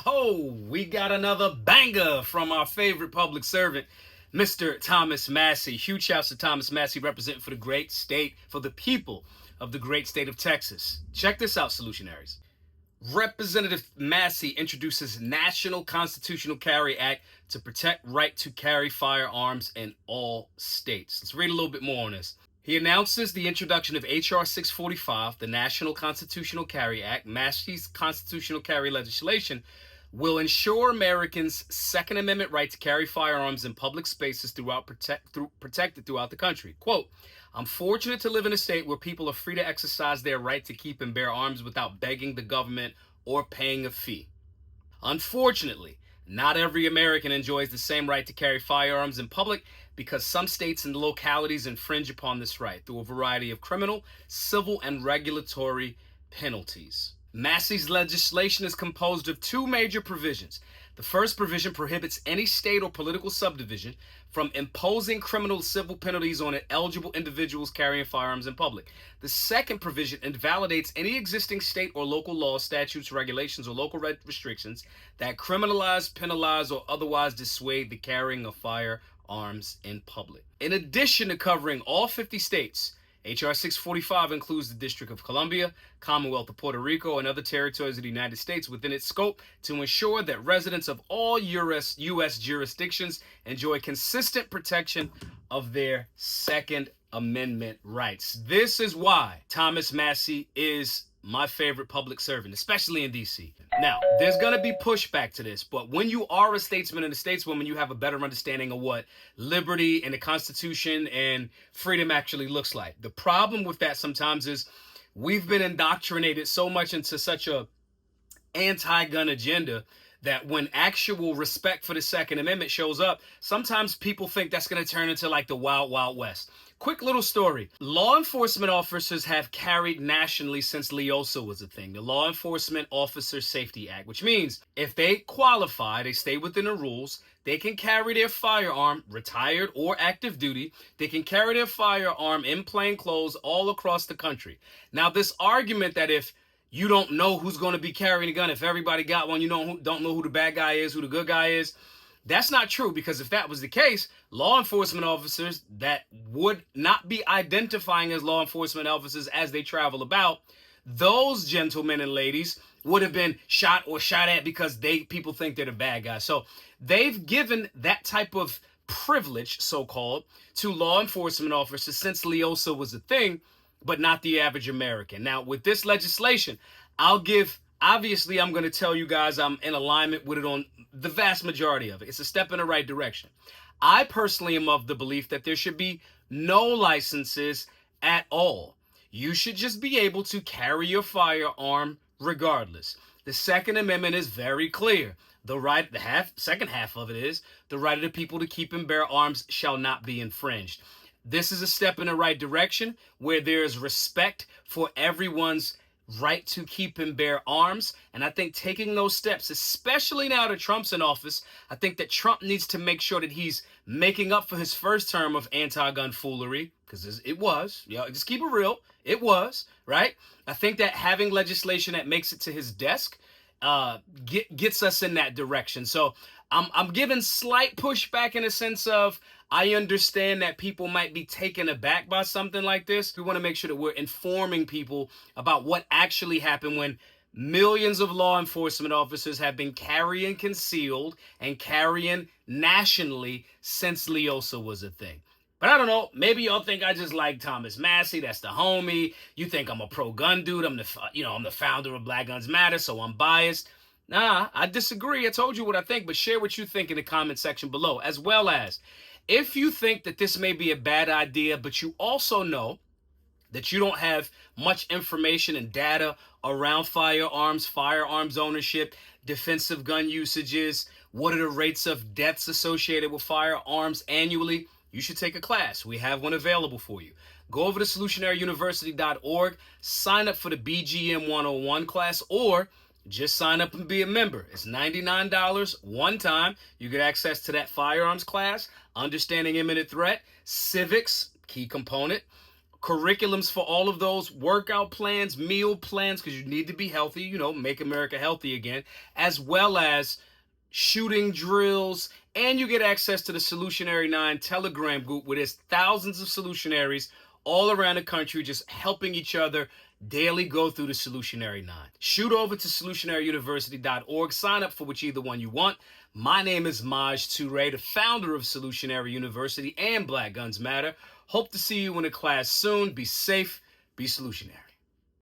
Oh, we got another banger from our favorite public servant, Mr. Thomas Massie. Huge shouts to Thomas Massie representing for the great state, for the people of the great state of Texas. Check this out, solutionaries. Representative Massie introduces National Constitutional Carry Act to protect right to carry firearms in all states. Let's read a little bit more on this. He announces the introduction of H.R. 645, the National Constitutional Carry Act. Massie's constitutional carry legislation will ensure Americans' Second Amendment right to carry firearms in public spaces protected throughout the country. Quote, I'm fortunate to live in a state where people are free to exercise their right to keep and bear arms without begging the government or paying a fee. Unfortunately, not every American enjoys the same right to carry firearms in public because some states and localities infringe upon this right through a variety of criminal, civil, and regulatory penalties. Massie's legislation is composed of two major provisions. The first provision prohibits any state or political subdivision from imposing criminal civil penalties on eligible individuals carrying firearms in public. The second provision invalidates any existing state or local laws, statutes, regulations, or local restrictions that criminalize, penalize, or otherwise dissuade the carrying of firearms in public. In addition to covering all 50 states, H.R. 645 includes the District of Columbia, Commonwealth of Puerto Rico, and other territories of the United States within its scope to ensure that residents of all U.S. jurisdictions enjoy consistent protection of their Second Amendment rights. This is why Thomas Massie is my favorite public servant, especially in D.C. Now, there's going to be pushback to this, but when you are a statesman and a stateswoman, you have a better understanding of what liberty and the Constitution and freedom actually looks like. The problem with that sometimes is we've been indoctrinated so much into such a anti-gun agenda that when actual respect for the Second Amendment shows up, sometimes people think that's going to turn into like the Wild Wild West. Quick little story. Law enforcement officers have carried nationally since LEOSA was a thing, the Law Enforcement Officer Safety Act, which means if they qualify, they stay within the rules, they can carry their firearm, retired or active duty, they can carry their firearm in plain clothes all across the country. Now, this argument that if you don't know who's going to be carrying a gun, if everybody got one, you don't know who the bad guy is, who the good guy is, that's not true, because if that was the case, law enforcement officers that would not be identifying as law enforcement officers as they travel about, those gentlemen and ladies would have been shot or shot at because people think they're the bad guys. So they've given that type of privilege, so-called, to law enforcement officers since LEOSA was a thing, but not the average American. Now, with this legislation, obviously, I'm going to tell you guys I'm in alignment with it on the vast majority of it. It's a step in the right direction. I personally am of the belief that there should be no licenses at all. You should just be able to carry your firearm regardless. The Second Amendment is very clear. Second half of it is the right of the people to keep and bear arms shall not be infringed. This is a step in the right direction where there is respect for everyone's right to keep and bear arms. And I think taking those steps, especially now that Trump's in office, I think that Trump needs to make sure that he's making up for his first term of anti-gun foolery, because it was, just keep it real, it was, right? I think that having legislation that makes it to his desk gets us in that direction. So I'm giving slight pushback in a sense of I understand that people might be taken aback by something like this. We want to make sure that we're informing people about what actually happened when millions of law enforcement officers have been carrying concealed and carrying nationally since LEOSA was a thing. But I don't know, maybe y'all think I just like Thomas Massie, that's the homie. You think I'm a pro-gun dude, I'm the founder of Black Guns Matter, so I'm biased. Nah, I disagree. I told you what I think, but share what you think in the comment section below, as well as if you think that this may be a bad idea, but you also know that you don't have much information and data around firearms ownership, defensive gun usages, what are the rates of deaths associated with firearms annually, you should take a class. We have one available for you. Go over to solutionaryuniversity.org, sign up for the BGM 101 class, or just sign up and be a member. It's $99 one time. You get access to that firearms class, understanding imminent threat, civics, key component, curriculums for all of those, workout plans, meal plans, because you need to be healthy, make America healthy again, as well as shooting drills, and you get access to the Solutionary 9 Telegram group where there's thousands of solutionaries all around the country just helping each other daily go through the Solutionary 9. Shoot over to solutionaryuniversity.org. Sign up for whichever one you want. My name is Maj Toure, the founder of Solutionary University and Black Guns Matter. Hope to see you in a class soon. Be safe. Be solutionary.